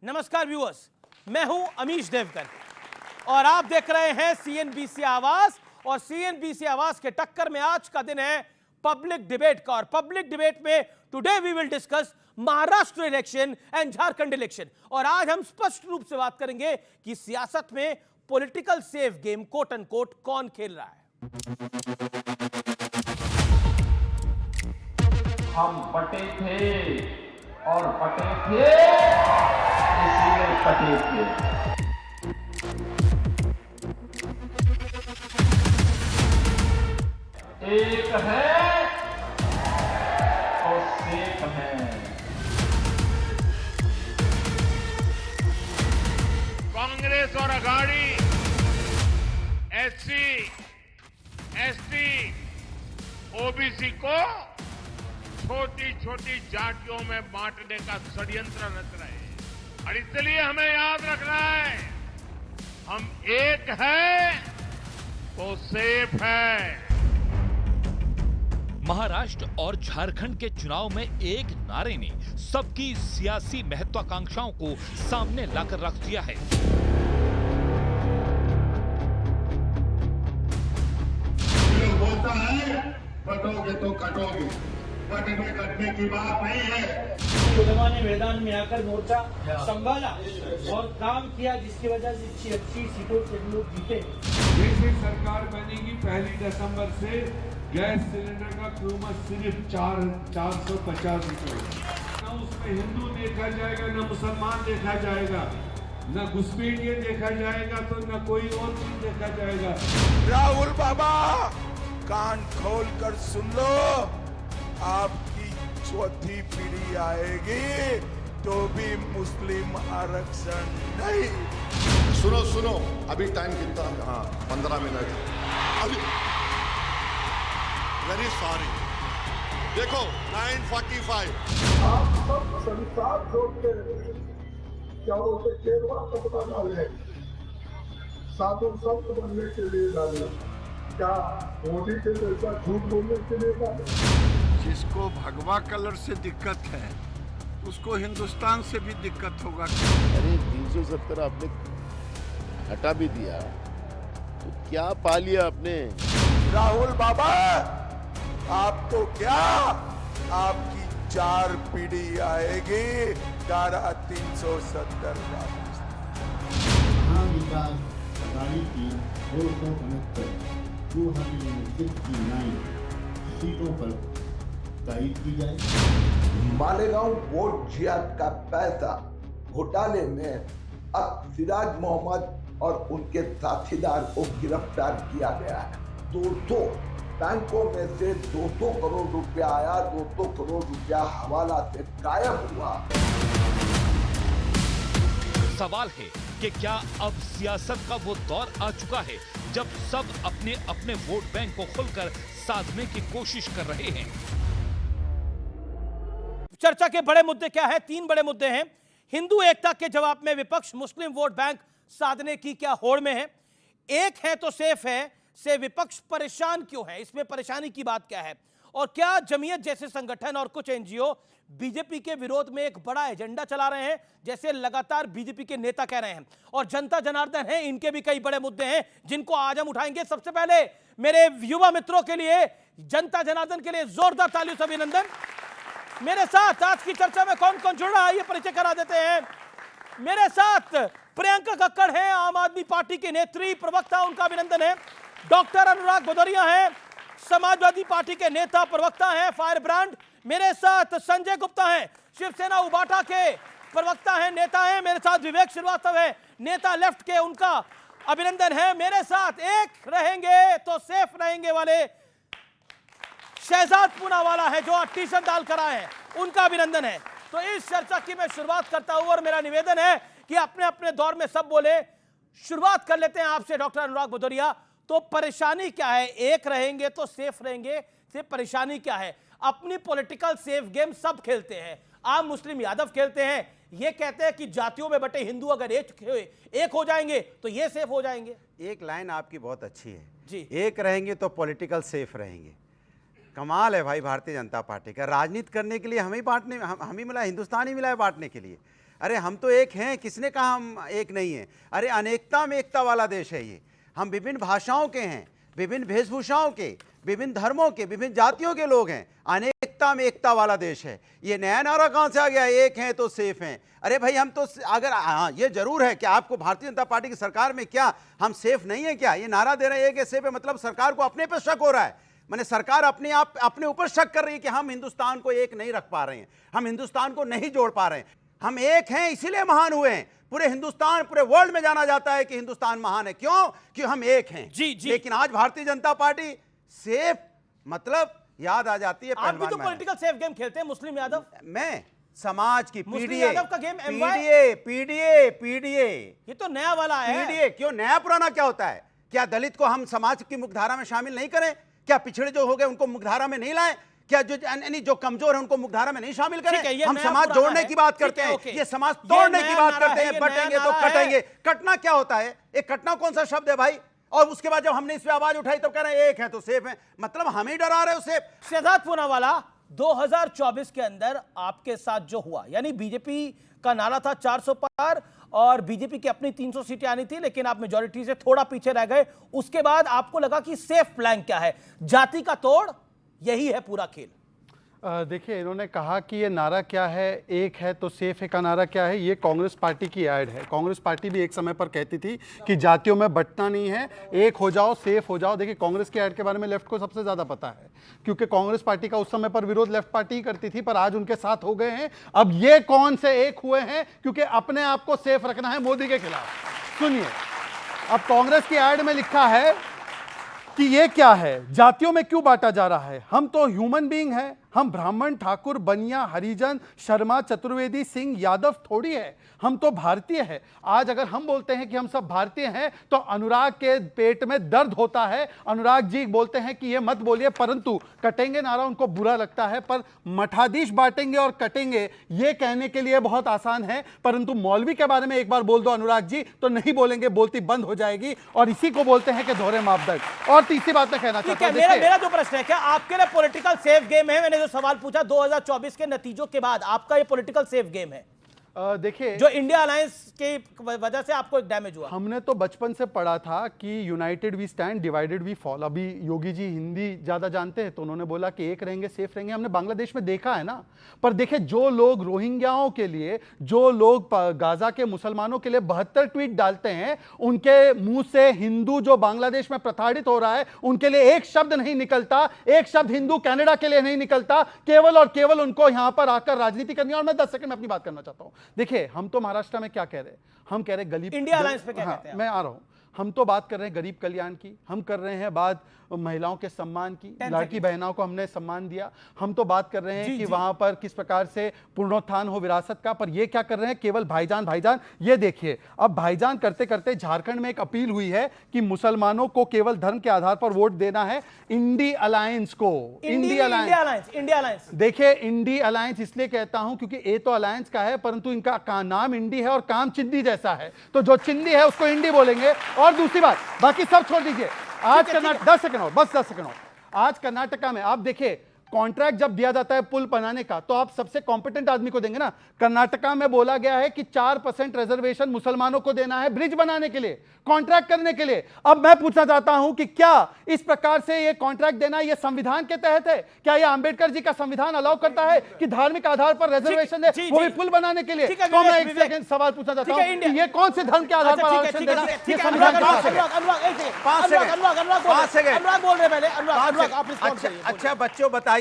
नमस्कार व्यूअर्स, मैं हूं अमीश देवगन और आप देख रहे हैं सीएनबीसी आवाज। और सीएनबीसी आवाज के टक्कर में आज का दिन है पब्लिक डिबेट का। और पब्लिक डिबेट में today we will discuss Maharashtra election and Jharkhand election. और आज हम स्पष्ट रूप से बात करेंगे कि सियासत में political safe game quote and quote कौन खेल रहा है। हम बटे थे और बटे थे इसीलिए कटे थे। एक है और सेफ है। कांग्रेस और अघाड़ी एससी, एसटी, ओबीसी को छोटी छोटी जातियों में बांटने का षड्यंत्र रच रहे हैं। और इसलिए हमें याद रखना है, हम एक है तो सेफ है। महाराष्ट्र और झारखंड के चुनाव में एक नारे ने सबकी सियासी महत्वाकांक्षाओं को सामने लाकर रख दिया है। बोलता है बटोगे तो कटोगे, बटने कटने की बात नहीं है। उलमा ने मैदान में आकर मोर्चा संभाला और काम किया, जिसकी वजह से 80 सीटों से लोग जीते। जैसे सरकार बनेगी 1 दिसंबर से गैस सिलेंडर का कीमत सिर्फ 450 रुपए। न उसमें हिंदू देखा जाएगा, न मुसलमान देखा जाएगा, न घुसपैठिए देखा जाएगा, तो न कोई और चीज देखा जाएगा। राहुल बाबा कान खोल कर सुन लो, आपकी चौथी पीढ़ी आएगी तो भी मुस्लिम आरक्षण नहीं। सुनो अभी टाइम कितना है? हाँ 15 मिनट अभी। वेरी सॉरी, देखो 9:45। आप सब संसार छोड़ के क्या बोलते केरवा कपड़ा डाले, साधु संत बनने के लिए डाले, क्या मोदी के जैसा झूठ बोलने के लिए डाले? जिसको भगवा कलर से दिक्कत है उसको हिंदुस्तान से भी दिक्कत होगा। अरे 370 आपने हटा भी दिया तो क्या पा लिया आपने? राहुल बाबा आपको क्या, आपकी 4 पीढ़ी आएगी। धारा 370 विकास अघाड़ी की 269 सीटों पर तारीफ की जाए। मालेगांव वोट जिहाद का पैसा घोटाले में अब सिराज मोहम्मद और उनके साथीदार को गिरफ्तार किया गया है। 200 बैंकों में से 200 करोड़ रुपया आया, 200 करोड़ रुपया हवाला से गायब हुआ। सवाल है कि क्या अब सियासत का वो दौर आ चुका है जब सब अपने अपने वोट बैंक को खुलकर साधने की कोशिश कर रहे हैं। चर्चा के बड़े मुद्दे क्या है? 3 बड़े मुद्दे हैं। हिंदू एकता के जवाब में विपक्ष मुस्लिम वोट बैंक साधने की क्या होड़ में है। एक है तो सेफ है से विपक्ष परेशान क्यों है, इसमें परेशानी की बात क्या है। और क्या जमीयत जैसे संगठन और कुछ एनजीओ बीजेपी के विरोध में एक बड़ा एजेंडा चला रहे हैं, जैसे लगातार बीजेपी के नेता कह रहे हैं। और जनता जनार्दन है, इनके भी कई बड़े मुद्दे हैं जिनको आज हम उठाएंगे। सबसे पहले मेरे युवा मित्रों के लिए, जनता जनार्दन के लिए जोरदार तालियों से अभिनंदन। मेरे साथ आज की चर्चा में कौन कौन जुड़ रहा है ये परिचय करा देते हैं। मेरे साथ प्रियंका कक्कड़ हैं, आम आदमी पार्टी के नेत्री प्रवक्ता, उनका अभिनंदन है। डॉक्टर अनुराग भदौरिया हैं, समाजवादी पार्टी के नेता प्रवक्ता हैं, फायर ब्रांड। मेरे साथ संजय गुप्ता हैं, शिवसेना उबाटा के प्रवक्ता हैं, नेता हैं। मेरे साथ विवेक श्रीवास्तव है, नेता लेफ्ट के, उनका अभिनंदन है। मेरे साथ एक रहेंगे तो सेफ रहेंगे वाले शहजाद पूनावाला है, जो टी शर्ट डालकर आए हैं, उनका अभिनंदन है। तो इस चर्चा की मैं शुरुआत करता हूं और मेरा निवेदन है कि अपने अपने दौर में सब बोले। शुरुआत कर लेते हैं आपसे डॉक्टर अनुराग भदौरिया। तो परेशानी क्या है? एक रहेंगे तो सेफ रहेंगे से परेशानी क्या है? अपनी पॉलिटिकल सेफ गेम सब खेलते हैं। आम मुस्लिम यादव खेलते हैं, ये कहते हैं कि जातियों में बटे हिंदू अगर एक हो जाएंगे तो ये सेफ हो जाएंगे। एक लाइन आपकी बहुत अच्छी है जी, एक रहेंगे तो पॉलिटिकल सेफ रहेंगे। कमाल है भाई भारतीय जनता पार्टी का। राजनीति करने के लिए हमें ही बांटने, हम ही मिला, हिंदुस्तान ही मिला है बांटने के लिए। अरे हम तो एक हैं, किसने कहा हम एक नहीं हैं? अरे अनेकता में एकता वाला देश है ये। हम विभिन्न भाषाओं के हैं, विभिन्न वेशभूषाओं के, विभिन्न धर्मों के, विभिन्न जातियों के लोग हैं। अनेकता में एकता वाला देश है। ये नया नारा कहां से आ गया, एक हैं तो सेफ हैं? अरे भाई हम तो अगर हाँ ये जरूर है कि आपको भारतीय जनता पार्टी की सरकार में क्या हम सेफ नहीं है क्या? ये नारा दे रहे हैं एक सेफ है, मतलब सरकार को अपने पे शक हो रहा है। माने सरकार अपने आप अपने ऊपर शक कर रही है कि हम हिंदुस्तान को एक नहीं रख पा रहे हैं, हम हिंदुस्तान को नहीं जोड़ पा रहे हैं। हम एक हैं इसीलिए महान हुए हैं। पूरे हिंदुस्तान, पूरे वर्ल्ड में जाना जाता है कि हिंदुस्तान महान है। क्यों? कि हम एक हैं। जी जी। लेकिन आज भारतीय जनता पार्टी सेफ मतलब याद आ जाती है आप भी तो पॉलिटिकल सेफ गेम खेलते हैं मुस्लिम यादव। मैं समाज की मुस्लिम यादव का गेम पीडीए ये तो नया वाला है। पीडीए क्यों? नया पुराना क्या होता है? क्या दलित को हम समाज की मुख्यधारा में शामिल नहीं करें? क्या पिछड़े जो हो गए उनको मुख्यधारा में नहीं लाएं? क्या जो कमजोर है उनको मुख्यधारा में नहीं शामिल करें? हम समाज जोड़ने की बात करते हैं, ये समाज तोड़ने की बात करते हैं। बटेंगे तो कटेंगे। कटना क्या होता है? एक कटना कौन सा शब्द है भाई? और उसके बाद जब हमने इस पे आवाज उठाई तो कह रहे हैं एक है तो सेफ है, मतलब हम ही डरा रहे उसे। शहजाद पूनावाला, 2024 के अंदर आपके साथ जो हुआ, यानी बीजेपी का नारा था 400 पार और बीजेपी की अपनी 300 सीटें आनी थी, लेकिन आप मेजॉरिटी से थोड़ा पीछे रह गए। उसके बाद आपको लगा कि सेफ प्लान क्या है? जाति का तोड़, यही है पूरा खेल। देखिए, इन्होंने कहा कि ये नारा क्या है, एक है तो सेफ है का नारा क्या है, ये कांग्रेस पार्टी की ऐड है। कांग्रेस पार्टी भी एक समय पर कहती थी कि जातियों में बंटना नहीं है, एक हो जाओ, सेफ हो जाओ। देखिए, कांग्रेस की ऐड के बारे में लेफ्ट को सबसे ज्यादा पता है, क्योंकि कांग्रेस पार्टी का उस समय पर विरोध लेफ्ट पार्टी ही करती थी, पर आज उनके साथ हो गए हैं। अब ये कौन से एक हुए हैं? क्योंकि अपने आप को सेफ रखना है मोदी के खिलाफ। सुनिए, अब कांग्रेस की ऐड में लिखा है कि ये क्या है, जातियों में क्यों बांटा जा रहा है? हम तो ह्यूमन बीइंग हैं, हम ब्राह्मण, ठाकुर, बनिया, हरिजन, शर्मा, चतुर्वेदी, सिंह, यादव थोड़ी है, हम तो भारतीय है। आज अगर हम बोलते हैं कि हम सब भारतीय हैं तो अनुराग के पेट में दर्द होता है। अनुराग जी बोलते हैं कि ये मत बोलिए, परंतु कटेंगे नारा उनको बुरा लगता है। पर मठाधीश बांटेंगे और कटेंगे ये कहने के लिए बहुत आसान है, परंतु मौलवी के बारे में एक बार बोल दो अनुराग जी तो नहीं बोलेंगे, बोलती बंद हो जाएगी। और इसी को बोलते हैं कि दोहरे मापदंड। और तीसरी बात मैं कहना चाहता हूं, मेरा जो प्रश्न है, क्या आपके लिए पॉलिटिकल सेफ गेम है? मैंने जो सवाल पूछा 2024 के नतीजों के बाद, आपका ये पॉलिटिकल सेफ गेम है? देखिए, जो इंडिया अलायंस के वजह से आपको एक डैमेज हुआ। हमने तो बचपन से पढ़ा था कि united we stand, divided we fall. अभी योगी जी हिंदी ज्यादा जानते हैं तो उन्होंने बोला कि एक रहेंगे सेफ रहेंगे। हमने बांग्लादेश में देखा है ना। पर देखिए, जो लोग रोहिंग्याओं के लिए, जो लोग गाजा के मुसलमानों के लिए 72 ट्वीट डालते हैं, उनके मुंह से हिंदू जो बांग्लादेश में प्रताड़ित हो रहा है उनके लिए एक शब्द नहीं निकलता, एक शब्द हिंदू कनाडा के लिए नहीं निकलता। केवल और केवल उनको यहां पर आकर राजनीति करनी है। और मैं 10 सेकंड में अपनी बात करना चाहता हूं। देखिए, हम तो महाराष्ट्र में क्या कह रहे हैं? हम कह रहे हैं गरीब इंडिया अलायंस पे क्या कहते हैं? मैं आ रहा हूं। हम तो बात कर रहे हैं गरीब कल्याण की, हम कर रहे हैं बात महिलाओं के सम्मान की, लड़की बहनों को हमने सम्मान दिया। हम तो बात कर रहे हैं कि वहां पर किस प्रकार से पुनरुत्थान हो विरासत का। पर ये क्या कर रहे हैं? केवल भाईजान भाईजान। ये देखिए, अब भाईजान करते करते झारखंड में एक अपील हुई है कि मुसलमानों को केवल धर्म के आधार पर वोट देना है। इंडी अलायंस को, इंडिया अलायंस। देखिए, इंडी अलायंस इसलिए कहता हूं क्योंकि ए तो अलायंस का है, परंतु इनका नाम इंडी है और काम चिंदी जैसा है, तो जो चिंदी है उसको इंडी बोलेंगे। और दूसरी बात, बाकी सब छोड़ दीजिए। आज कर्नाटक, 10 सेकंड और, बस 10 सेकंड और। आज कर्नाटका में आप देखिए, कॉन्ट्रैक्ट जब दिया जाता है पुल बनाने का तो आप सबसे कॉम्पिटेंट आदमी को देंगे ना। कर्नाटका में बोला गया है कि 4% रिजर्वेशन मुसलमानों को देना है ब्रिज बनाने के लिए, कॉन्ट्रैक्ट करने के लिए। अब मैं पूछना चाहता हूं कि क्या इस प्रकार से ये कॉन्ट्रैक्ट देना ये संविधान के तहत है? क्या ये अंबेडकर जी का संविधान अलाउ करता है कि धार्मिक आधार पर रिजर्वेशन दे, वो भी पुल बनाने के लिए? तो मैं एक सेकंड सवाल पूछना चाहता हूं कि ये कौन से धर्म के आधार पर आरक्षण देना? ये संविधान अच्छा बच्चों बताइए,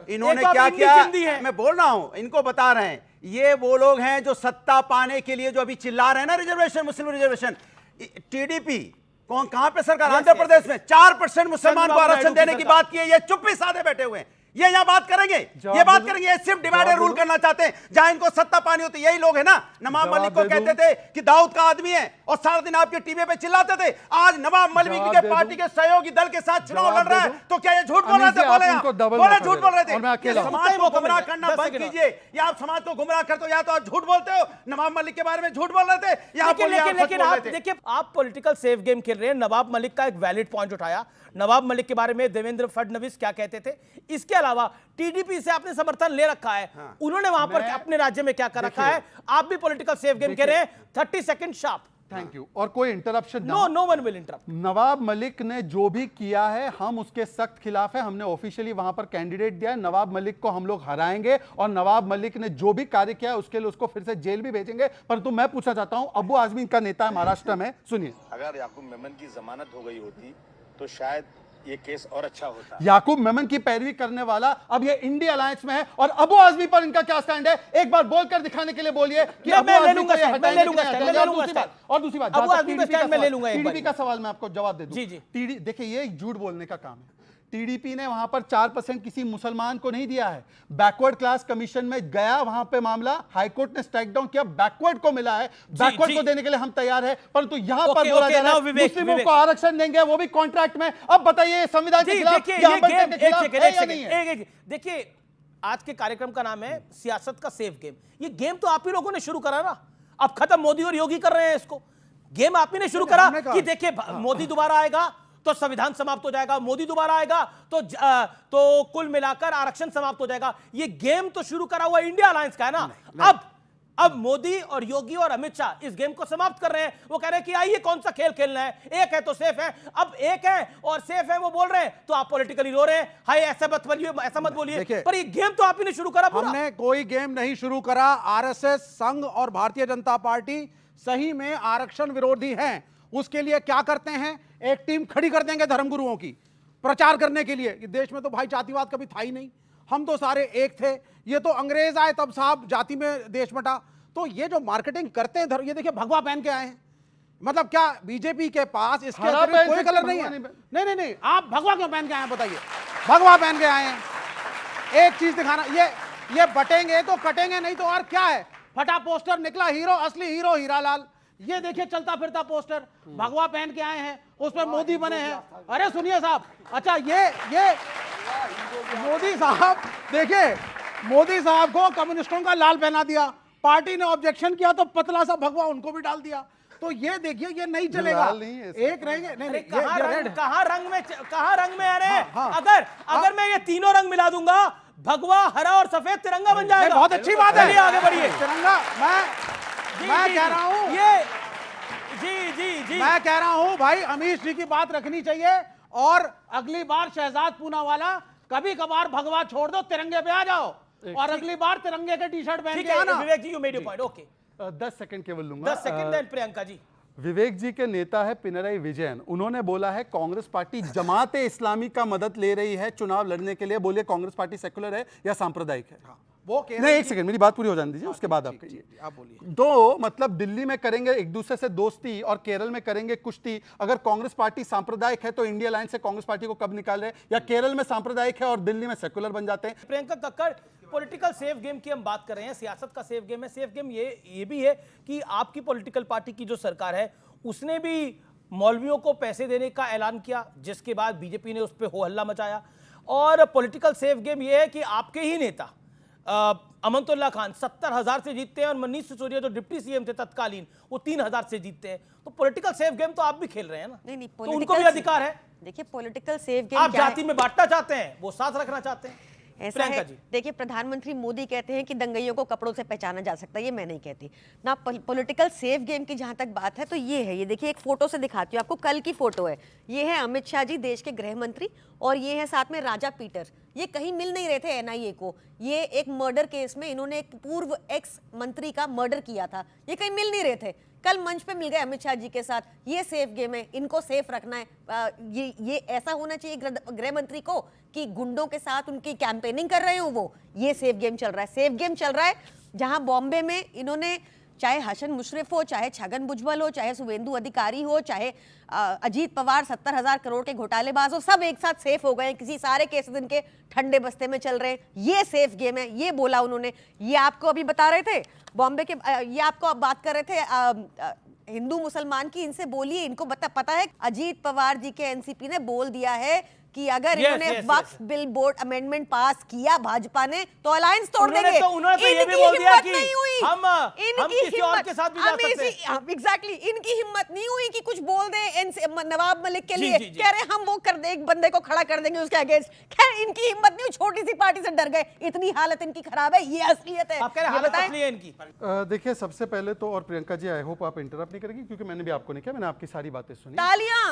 इन्होंने क्या किया? मैं बोल रहा हूं, इनको बता रहे हैं। ये वो लोग हैं जो सत्ता पाने के लिए जो अभी चिल्ला रहे हैं ना, रिजर्वेशन, मुस्लिम रिजर्वेशन। टीडीपी कहां पे सरकार? आंध्र प्रदेश में 4% मुसलमान को आरक्षण देने की बात की है। ये चुप्पी साधे बैठे हुए हैं। ये यहाँ बात करेंगे, ये बात करेंगे। ये सिर्फ डिवाइड एंड रूल करना चाहते हैं, जहां इनको सत्ता पानी होती। यही लोग है ना, नवाब मलिक को कहते थे कि दाऊद का आदमी है और सारा दिन आपके टीवी पे चिल्लाते थे। आज नवाब मलिक के पार्टी के सहयोगी दल के साथ चुनाव लड़ रहा है, तो क्या ये झूठ बोल रहे थे? बोले झूठ बोल रहे थे। समाज को गुमराह करना बंद कीजिए। या आप समाज को गुमराह करते हो, या तो आप झूठ बोलते हो। नवाब मलिक के बारे में झूठ बोल रहे थे, लेकिन आप देखिए, आप पॉलिटिकल सेफ गेम खेल रहे हैं। नवाब मलिक का एक वैलिड पॉइंट उठाया। नवाब मलिक के बारे में देवेंद्र फडणवीस क्या कहते थे? इसके अलावा अलावा टीडीपी से आपने समर्थन ले रखा है, उन्होंने वहां पर अपने राज्य में क्या कर रखा है, आप भी पॉलिटिकल सेफ गेम कह रहे हैं। 30 सेकंड शार्प। Thank you. और कोई interruption no one will interrupt. Nawab Malik ने जो भी किया है हम उसके सख्त खिलाफ है। हमने ऑफिशियली वहां पर कैंडिडेट दिया है। नवाब मलिक को हम लोग हराएंगे और नवाब मलिक ने जो भी कार्य किया है उसके लिए उसको फिर से जेल भी भेजेंगे। परंतु मैं पूछना चाहता हूं, अबू आजमी का नेता है महाराष्ट्र में, सुनिए। अगर याकूब मेमन की जमानत हो गई होती तो शायद ये केस और अच्छा होता। याकूब मेमन की पैरवी करने वाला अब ये इंडिया अलायंस में है और अबू आजमी पर इनका क्या स्टैंड है, एक बार बोलकर दिखाने के लिए बोलिए कि मैं ले लूंगा और दूसरी बात अबू आजमी टीडीपी का सवाल मैं आपको जवाब दे दूं। जी देखिए, ये झूठ बोलने का काम है। टीडीपी ने वहां पर 4% किसी मुसलमान को नहीं दिया है। बैकवर्ड क्लास कमीशन में गया, वहां पे मामला हाईकोर्ट ने स्ट्राइक डाउन किया, बैकवर्ड को मिला है, बैकवर्ड को देने के लिए हम तैयार है। परंतु यहां पर बोला जा रहा है मुस्लिमों को आरक्षण देंगे, वो भी कॉन्ट्रैक्ट में। अब बताइए संविधान के खिलाफ या नहीं है? देखिए, आज के कार्यक्रम का नाम है सियासत का सेफ गेम। ये गेम तो आप ही लोगों ने शुरू करा ना, अब खत्म मोदी और योगी कर रहे हैं इसको। गेम आप ही ने शुरू करा कि देखिए मोदी दोबारा आएगा तो संविधान समाप्त हो जाएगा, मोदी दोबारा आएगा तो कुल मिलाकर आरक्षण समाप्त हो जाएगा। ये गेम तो शुरू करा हुआ इंडिया अलायंस का है ना। अब मोदी और योगी और अमित शाह इस गेम को समाप्त कर रहे हैं। वो कह रहे हैं कि आइए कौन सा खेल खेलना है, एक है तो सेफ है। अब एक है और सेफ है वो बोल रहे हैं तो आप पॉलिटिकली रो रहे हैं, हाय ऐसा मत बोलिए, ऐसा मत बोलिए। पर ये गेम तो आप ही ने शुरू करा। हमने कोई गेम नहीं शुरू करा। आरएसएस, संघ और भारतीय जनता पार्टी सही में आरक्षण विरोधी हैं। उसके लिए क्या करते हैं, एक टीम खड़ी कर देंगे धर्मगुरुओं की प्रचार करने के लिए। देश में तो भाई जातिवाद कभी था ही नहीं, हम तो सारे एक थे। ये तो अंग्रेज आए तब साहब जाति में देश बटा। तो ये जो मार्केटिंग करते हैं, ये देखिए भगवा पहन के आए हैं। मतलब क्या बीजेपी के पास इसके कोई कलर नहीं है? नहीं, आप भगवा क्यों पहन के आए हैं बताइए? भगवा पहन के आए हैं। एक चीज दिखाना, ये बटेंगे तो कटेंगे नहीं तो और क्या है? फटा पोस्टर निकला, हीरो, असली हीरो हीरालाल। ये देखिए चलता फिरता पोस्टर, भगवा पहन के आए हैं, उसमें मोदी बने हैं। अरे सुनिए साहब, अच्छा ये मोदी साहब, देखिए मोदी साहब को कम्युनिस्टों का लाल पहना दिया, पार्टी ने ऑब्जेक्शन किया तो पतला सा भगवा उनको भी डाल दिया। तो ये देखिए ये नहीं चलेगा, एक रहेंगे। नहीं, कहां रंग में आ रहे हैं? अगर मैं ये तीनों रंग मिला दूंगा, भगवा, हरा और सफेद तिरंगा बन जाएगा। बहुत अच्छी बात है, आगे बढ़िए। तिरंगा मैं कह रहा हूं, ये जी मैं कह रहा हूं भाई, अमीश जी की बात रखनी चाहिए। और अगली बार शहजाद पूनावाला कभी कभार भगवा छोड़ दो, तिरंगे पे आ जाओ और अगली बार तिरंगे के टी शर्ट पहन के आना। Vivek ji, you made your point. Okay, 10 second केवल लूंगा। 10 सेकंड देन प्रियंका जी। विवेक जी के नेता है पिनराई विजयन, उन्होंने बोला है कांग्रेस पार्टी जमाते इस्लामी का मदद ले रही है चुनाव लड़ने के लिए। बोलिए कांग्रेस पार्टी सेकुलर है या सांप्रदायिक है? वो नहीं, एक सेकंड, मेरी बात पूरी हो जाने दीजिए, उसके बाद आप कहिए। आप बोलिए। तो मतलब दिल्ली में करेंगे एक दूसरे से दोस्ती और केरल में करेंगे कुश्ती। अगर कांग्रेस पार्टी सांप्रदायिक है तो इंडिया अलायंस से कांग्रेस पार्टी को कब निकाल रहे हैं? या केरल में सांप्रदायिक है और दिल्ली में सेकुलर बन जाते हैं? Priyanka Kakkar, political safe game की हम बात कर रहे हैं, सियासत का सेफ गेम है। सेफ गेम ये भी है कि आपकी पॉलिटिकल पार्टी की जो सरकार है उसने भी मौलवियों को पैसे देने का ऐलान किया, जिसके बाद बीजेपी ने उस पर हो हल्ला मचाया। और पॉलिटिकल सेफ गेम ये है कि आपके ही नेता अमनतुल्लाह खान 70,000 से जीतते हैं और मनीष सिसोदिया जो डिप्टी सीएम थे तत्कालीन, वो 3,000 से जीतते हैं। तो पॉलिटिकल सेफ गेम तो आप भी खेल रहे हैं ना। नहीं, तो उनको भी अधिकार है। देखिए पॉलिटिकल सेफ गेम आप जाति में बांटना चाहते हैं, वो साथ रखना चाहते हैं। ऐसा है, देखिए प्रधानमंत्री मोदी कहते हैं कि दंगइयों को कपड़ों से पहचाना जा सकता है, ये मैं नहीं कहती ना। पॉलिटिकल सेफ गेम की जहां तक बात है तो ये है, ये देखिए एक फोटो से दिखाती हूँ आपको, कल की फोटो है। ये है अमित शाह जी, देश के गृह मंत्री, और ये है साथ में राजा पीटर। ये कहीं मिल नहीं रहे थे एनआईए को। ये एक मर्डर केस में इन्होंने एक पूर्व एक्स मंत्री का मर्डर किया था, ये कहीं मिल नहीं रहे थे। कल मंच पे मिल गए अमित शाह जी के साथ। ये सेफ गेम है, इनको सेफ रखना है। ये ऐसा होना चाहिए गृह मंत्री को कि गुंडों के साथ उनकी कैंपेनिंग कर रहे हो वो। ये सेफ गेम चल रहा है। सेफ गेम चल रहा है जहां बॉम्बे में इन्होंने, चाहे हसन मुशर्रफ हो, चाहे छगन भुजबल हो, चाहे शुवेंदु अधिकारी हो, चाहे अजीत पवार 70,000 करोड़ के घोटालेबाज हो, सब एक साथ सेफ हो गए। किसी सारे केसेस इनके ठंडे बस्ते में चल रहे हैं। ये सेफ गेम है, ये बोला उन्होंने। ये आपको अभी बता रहे थे बॉम्बे के, ये आपको अब बात कर रहे थे हिंदू मुसलमान की। इनसे बोलिए, इनको पता है। अजीत पवार जी के एनसीपी ने बोल दिया है कि अगर इन्होंने वक्फ बिल बोर्ड अमेंडमेंट पास किया भाजपा ने तो अलायंस तोड़ देंगे। उन्होंने तो ये भी बोल दिया कि हम किसी और के साथ भी जा सकते हैं। एग्जैक्टली, इनकी हिम्मत नहीं हुई कि कुछ बोल दें नवाब मलिक के लिए, कह रहे हम वो कर दे, एक बंदे को खड़ा कर देंगे उसके अगेंस्ट। खैर इनकी हिम्मत नहीं हुई, छोटी सी पार्टी से डर गए, इतनी हालत इनकी खराब है, ये असलियत है। आप कह रहे हालत असली है इनकी। देखिए सबसे पहले तो, और प्रियंका जी आई होप आप इंटरप्ट नहीं करेंगी क्योंकि मैंने भी आपको नहीं किया, मैंने आपकी सारी बातें सुनी। तालियां।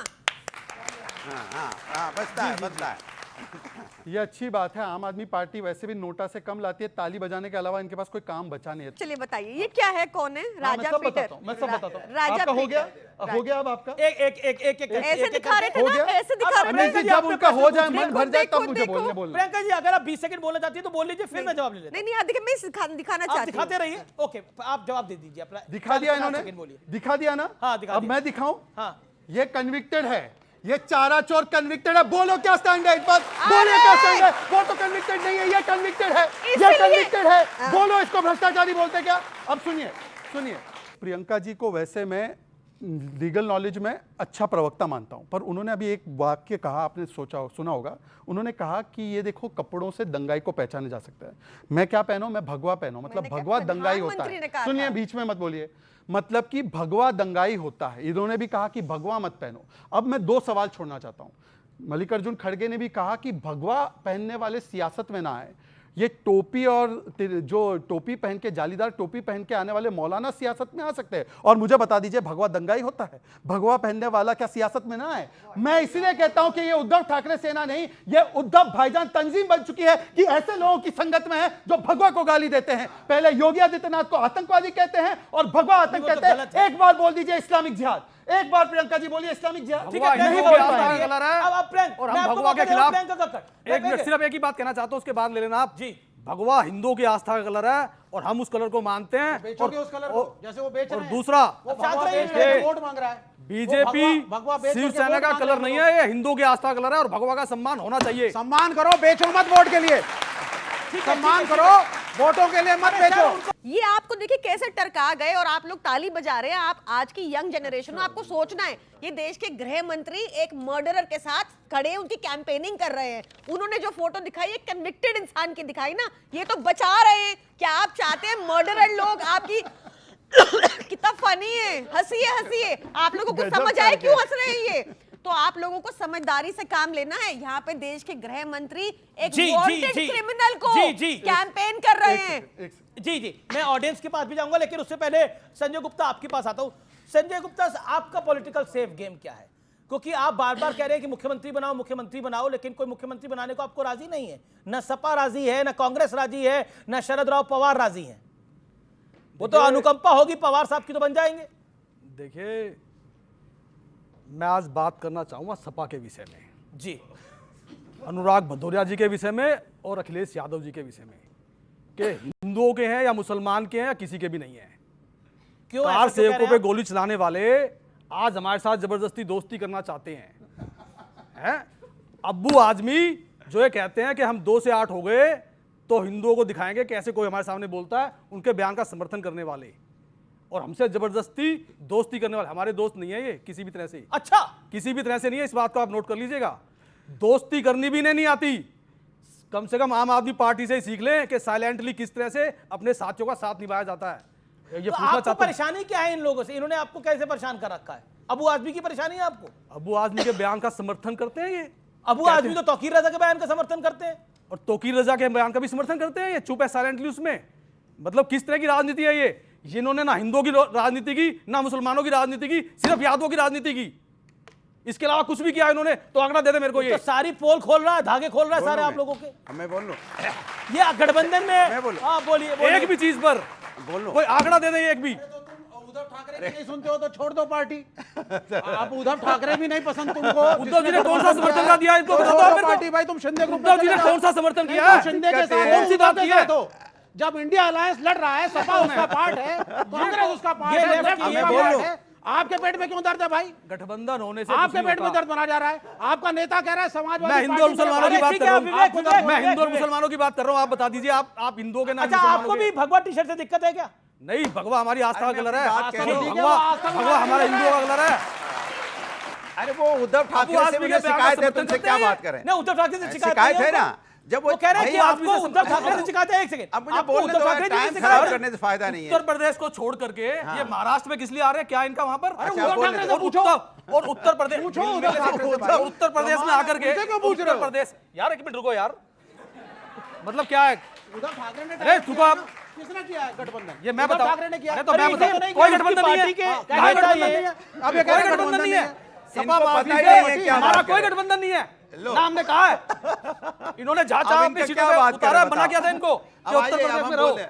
बचता है। ये अच्छी बात है, आम आदमी पार्टी वैसे भी नोटा से कम लाती है, ताली बजाने के अलावा इनके पास कोई काम बचा नहीं है। चलिए बताइए ये क्या है, कौन है? राजा पीटर। मैं सब बताता हूँ। राजा आपका हो गया? हो गया अब आपका? एक ऐसे दिखा रहे थे ना, ऐसे दिखा रहे थे। जब उनका हो जाए, मन भर जाए, तब मुझे बोलना। प्रियंका जी अगर आप 20 सेकंड बोलना चाहती है तो बोल लीजिए, फिर मैं जवाब ले लेता हूं। नहीं देखिए मैं दिखाना चाहती हूं। दिखाते रहिए, ओके आप जवाब दे दीजिए अपना। दिखा दिया इन्होंने, दिखा दिया ना। हाँ दिखा। अब मैं दिखाऊं? हाँ ये कन्विक्टेड है, ये चारा चोर कन्विक्टेड है। बोलो क्या स्टैंड है इस पर, बोलो क्या स्टैंड है? वो तो कन्विक्टेड नहीं है, ये कन्विक्टेड है, ये कन्विक्टेड है। बोलो इसको भ्रष्टाचारी बोलते क्या? अब सुनिए प्रियंका जी को वैसे मैं लीगल नॉलेज में अच्छा प्रवक्ता मानता हूं, पर उन्होंने अभी एक वाक्य कहा, आपने सुना होगा। उन्होंने कहा कि ये देखो कपड़ों से दंगाई को पहचाने जा सकता है। मैं क्या पहनूं? मैं भगवा पहनूं, मतलब भगवा दंगाई होता है। सुनिए, बीच में मत बोलिए, मतलब कि भगवा दंगाई होता है। इन्होंने भी कहा कि भगवा मत पहनो। अब मैं 2 सवाल छोड़ना चाहता हूं। मल्लिकार्जुन खड़गे ने भी कहा कि भगवा पहनने वाले सियासत में ना आए। ये टोपी और जो टोपी पहन के, जालीदार टोपी पहन के आने वाले मौलाना सियासत में आ सकते हैं। और मुझे बता दीजिए, भगवा दंगाई होता है? भगवा पहनने वाला क्या सियासत में ना आए? मैं इसलिए कहता हूं कि ये उद्धव ठाकरे सेना नहीं, ये उद्धव भाईजान तंजीम बन चुकी है कि ऐसे लोगों की संगत में है जो भगवा को गाली देते हैं। पहले योगी आदित्यनाथ को आतंकवादी कहते हैं और भगवा आतंक कहते हैं। एक बार बोल दीजिए इस्लामिक जिहाद, एक बार प्रियंका जी बोलिए इस्लामिक जिहाद। नहीं बोल पाएंगे और हम भगवा के खिलाफ एक मिनट सिर्फ एक ही बात कहना चाहता हूं, उसके बाद ले लेना आप जी। भगवा हिंदुओं की आस्था का कलर है और हम उस कलर को मानते हैं। बेचोगे उस कलर को, जैसे वो बेच रहे हैं। और दूसरा, वोट मांग रहा है। बीजेपी शिवसेना का कलर नहीं है, ये हिंदुओं की आस्था का कलर है और भगवा का सम्मान होना चाहिए। सम्मान करो, बेचो मत वोट के लिए। सम्मान करो, वोटों के लिए मत बेचो। ये आपको देखिए कैसे टरका गए और आप लोग ताली बजा रहे हैं। आप आज की यंग जनरेशन, आपको सोचना है, ये देश के गृह मंत्री एक मर्डरर के साथ खड़े उनकी कैंपेनिंग कर रहे हैं। उन्होंने जो फोटो दिखाई, एक कन्विक्टेड इंसान की दिखाई ना, ये तो बचा रहे हैं। क्या आप चाहते हैं मर्डरर लोग आपकी कितना फनी है, हंसिए। आप लोगों को समझ आए क्यों हंस रहे हैं? ये तो आप लोगों को समझदारी से काम लेना है। यहाँ पे देश के गृह मंत्री एक वांटेड क्रिमिनल को कैंपेन कर रहे हैं। जी मैं ऑडियंस के पास भी जाऊंगा, लेकिन उससे पहले संजय गुप्ता आपके पास आता हूं। संजय गुप्ता, आपका पॉलिटिकल सेफ गेम क्या है? क्योंकि आप बार बार कह रहे हैं कि मुख्यमंत्री बनाओ, लेकिन कोई मुख्यमंत्री बनाने को आपको राजी नहीं है। न सपा राजी है, न कांग्रेस राजी है, न शरद राव पवार राजी है। वो तो अनुकंपा होगी पवार साहब की तो बन जाएंगे। देखिए, मैं आज बात करना चाहूंगा सपा के विषय में जी, अनुराग भदौरिया जी के विषय में और अखिलेश यादव जी के विषय में, कि हिंदुओं के हैं या मुसलमान के हैं या किसी के भी नहीं है। क्यों कार सेवकों पे गोली चलाने वाले आज हमारे साथ जबरदस्ती दोस्ती करना चाहते हैं। अब्बू आजमी जो ये कहते हैं कि हम 2 से 8 हो गए तो हिंदुओं को दिखाएंगे कैसे कोई हमारे सामने बोलता है, उनके बयान का समर्थन करने वाले और हमसे जबरदस्ती दोस्ती करने वाले हमारे दोस्त नहीं है ये किसी भी तरह से। अच्छा, किसी भी तरह से नहीं है, इस बात को आप नोट कर लीजिएगा। दोस्ती करनी भी नहीं आती, कम से कम आम आदमी पार्टी से ही सीख लें कि साइलेंटली किस तरह से अपने साथियों का साथ निभाया जाता है। ये तो आपको परेशानी क्या है इन लोगों से? इन्होंने आपको कैसे परेशान कर रखा है? अबू आजमी की परेशानी है आपको? अबू आजमी के बयान का समर्थन करते हैं ये। अबू आजमी तो तौकीर रजा के बयान का समर्थन करते हैं और तौकीर रजा के बयान का भी समर्थन करते हैं। ये चुप है साइलेंटली उसमें। मतलब किस तरह की राजनीति है ये? इन्होंने ना हिंदुओं की राजनीति की, ना मुसलमानों की राजनीति की, सिर्फ यादवों की राजनीति की। इसके अलावा कुछ भी किया इन्होंने। तो आंकड़ा दे दे मेरे को। ये तो सारी पोल खोल रहा है, धागे खोल रहा है सारे आप लोगों के। मैं बोल लूं? ये गठबंधन में बोलिए एक भी चीज पर बोल लो, कोई आंकड़ा दे दे एक भी। उद्धव ठाकरे नहीं सुनते हो तो छोड़ दो पार्टी। आप उद्धव ठाकरे भी नहीं पसंद तुमको। उद्धव जी ने कौन सा समर्थन दिया इनको? पार्टी भाई तुम शिंदे ग्रुप। उद्धव जी ने कौन सा समर्थन किया? शिंदे के साथ कौन सी बात की है? जब इंडिया अलायंस लड़ रहा है, सपा उसका पार्ट है, कांग्रेस उसका पार्ट है। आपके पेट में क्यों दर्द है भाई? गठबंधन होने से आपके पेट में दर्द बना जा रहा है। आपका नेता कह रहा है समाजवादी। मैं हिंदू और मुसलमानों की बात कर रहा हूं। मैं हिंदू और मुसलमानों की बात कर रहा हूं। आप बता दीजिए, आप हिंदुओं के नाम। अच्छा, आपको भी भगवा टी शर्ट से दिक्कत है क्या? नहीं, भगवा हमारी आस्था का कलर है। भगवा हमारा हिंदुओं का कलर है। अरे वो उद्धव ठाकरे से मुझे शिकायत है, तुमसे क्या बात करें? नहीं, उद्धव ठाकरे से शिकायत है ना, जब वो कह रहे हैं कि आपको उद्धव ठाकरे से शिकायत है। एक सेकंड, अब मुझे बोलने दो, टाइम खराब करने से फायदा नहीं है। उत्तर प्रदेश को छोड़ करके ये महाराष्ट्र में किस लिए आ रहे हैं? क्या इनका वहां पर? उद्धव ठाकरे से पूछो, और उत्तर प्रदेश उत्तर प्रदेश में आकर के उत्तर प्रदेश, यार एक मिनट रुको यार, मतलब क्या है? उद्धव ठाकरे ने अरे रुको आप, किसने किया है गठबंधन? ये मैं बताऊं? ठाकरे ने किया। अरे तो मैं बताऊं, कोई गठबंधन नहीं है, अब ये कोई गठबंधन नहीं है, इनको पता ही नहीं है क्या हमारा बात कोई करें। गठबंधन नहीं है ना, हमने कहा है। इन्होंने जांचा अब अपनी इनका सीटों क्या पे बात उतारा, करें, मना किया था इनको कि अब उत्तर आइए, प्रदेश अब में हम रहो, बोले।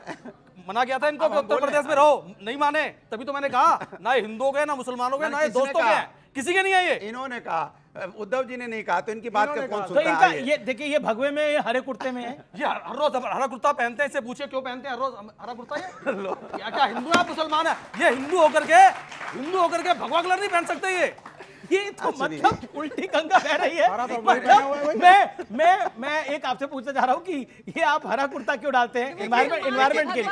मना किया था इनको कि उत्तर प्रदेश में रहो, नहीं माने। तभी तो मैंने कहा ना हिंदुओं के, ना मुसलमानों के, ना ये दोस्तों के हैं, किसी के नहीं है ये। इन्होंने कहा, उद्धव जी ने नहीं कहा, तो इनकी बात का कौन तो सुनता इनका है? ये देखिए, ये भगवे में, ये हरे कुर्ते में है, ये हर रोज हरा कुर्ता पहनते हैं, इससे पूछिए क्यों पहनते हैं हर रोज हरा कुर्ता? ये क्या हिंदू है, मुसलमान है? ये हिंदू होकर के भगवा कलर नहीं पहन सकते ये तो मतलब उल्टी गंगा बह रही है। मतलब मैं एक आपसे पूछना चाह रहा हूँ कि ये आप हरा कुर्ता क्यों डालते हैं? एनवायरमेंट के लिए,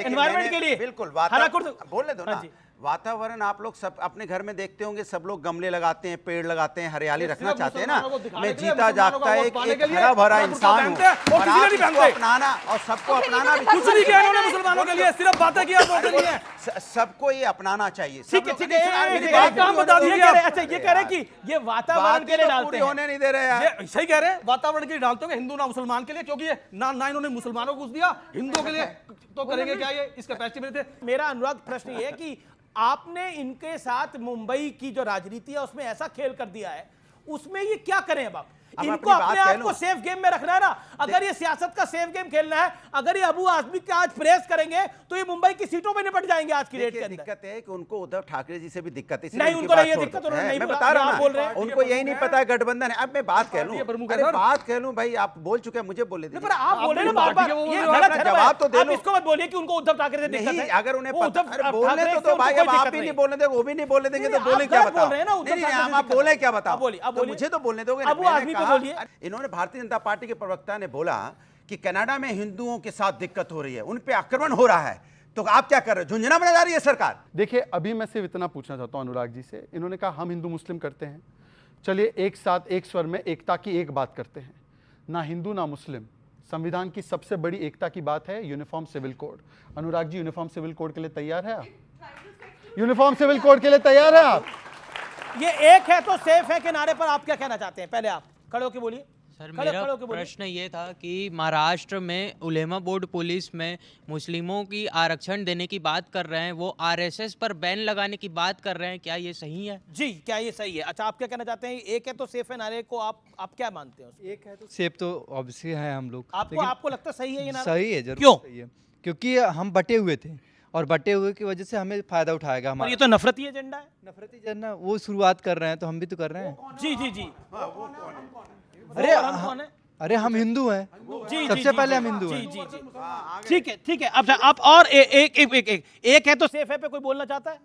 एनवायरमेंट के लिए बिल्कुल हरा कुर्ता बोलने दो ना। वातावरण आप लोग सब अपने घर में देखते होंगे, सब लोग गमले लगाते हैं, पेड़ लगाते हैं, हरियाली रखना चाहते हैं ना। मैं जीता जागता एक हरा भरा इंसान हूँ, और आप इसको अपनाना और सबको अपनाना भी कुछ नहीं किया इन्होंने मुसलमानों के लिए, सिर्फ बातें किया के लिए। सबको ये अपनाना चाहिए। ठीक है, काम बता दीजिए। अच्छा, ये कह रहे हैं कि ये वातावरण के लिए डालते हैं, होने नहीं दे रहे यार। सही कह रहे हैं, वातावरण के लिए डालते हो, हिंदू ना मुसलमान के लिए, क्योंकि ये ना इन्होंने मुसलमानों को घुस दिया, हिंदुओं के लिए तो करेंगे क्या? ये इस कैपेसिटी में थे। मेरा अनुराग प्रश्न ये है कि आपने इनके साथ मुंबई की जो राजनीति है उसमें ऐसा खेल कर दिया है, उसमें ये क्या करें? अब आप इनको अपने आप को सेफ गेम में रखना है ना। अगर ये सियासत का सेफ गेम खेलना है, अगर ये अबू आजमी का आज प्रेस करेंगे तो ये मुंबई की सीटों में निपट जाएंगे आज की डेट के अंदर। दिक्कत है कि उनको उद्धव ठाकरे जी से भी दिक्कत है, नहीं उनको नहीं है दिक्कत, उन्होंने नहीं मैं बोला, बता रहा आप बोल रहे हैं, हूं उनको यही नहीं पता है गठबंधन है। अब मैं बात कह लूं, अरे बात कह लूं भाई, आप बोल चुके हैं, मुझे बोले पर आप बोल रहे हैं बार-बार, ये गलत है। जवाब तो दे आप इसको मत बोलिए कि उनको उद्धव ठाकरे से दिक्कत है। अगर उन्हें बोलने तो भाई, अब आप ही नहीं बोलने देंगे, वो भी नहीं बोलने देंगे, तो बोले क्या बताओ? आप बोले क्या बताओ? मुझे तो बोलने दोगे। अबू आजमी को बोलिए। इन्होंने भारतीय जनता पार्टी के प्रवक्ता ने बोला कि कनाडा में हिंदुओं के साथ दिक्कत हो रही है, उन पे आक्रमण हो रहा है, तो आप क्या कर रहे हो? झुंझुना बना जा रही है सरकार। देखिए, अभी मैं सिर्फ इतना पूछना चाहता हूं अनुराग जी से। इन्होंने कहा हम हिंदू मुस्लिम करते हैं, चलिए एक साथ एक स्वर में एकता की एक बात करते हैं। ना हिंदू ना मुस्लिम, संविधान की सबसे बड़ी एकता की बात है uniform civil code. Anurag ji, uniform civil code के लिए तैयार है आप? यूनिफॉर्म सिविल कोड के लिए तैयार है आप? ये एक है तो सेफ है के नारे पर आप क्या कहना चाहते हैं? पहले आप खड़े होकर बोलिए। सर, मेरा प्रश्न ये था कि महाराष्ट्र में उलेमा बोर्ड पुलिस में मुस्लिमों की आरक्षण देने की बात कर रहे हैं, वो आरएसएस पर बैन लगाने की बात कर रहे हैं, क्या ये सही है? जी, क्या ये सही है? अच्छा, आप क्या कहना चाहते हैं? एक है तो सेफ है नारे को आप क्या मानते हैं? एक है तो सेफ तो ऑब्वियसली है हम लोग। आपको लगता है सही है ये नारा? सही है, जरूर क्यों? सही है, क्योंकि हम बटे हुए थे और बटे हुए की वजह से हमें फायदा उठाएगा हमारा। ये तो नफरती एजेंडा है। नफरती एजेंडा वो शुरुआत कर रहे हैं, तो हम भी तो कर रहे हैं। जी जी जी। अरे हम हिंदू हैं, सबसे पहले हम हिंदू हैं। जी जी जी, ठीक है ठीक है। अब आप और एक है तो सेफ है पे कोई बोलना चाहता है?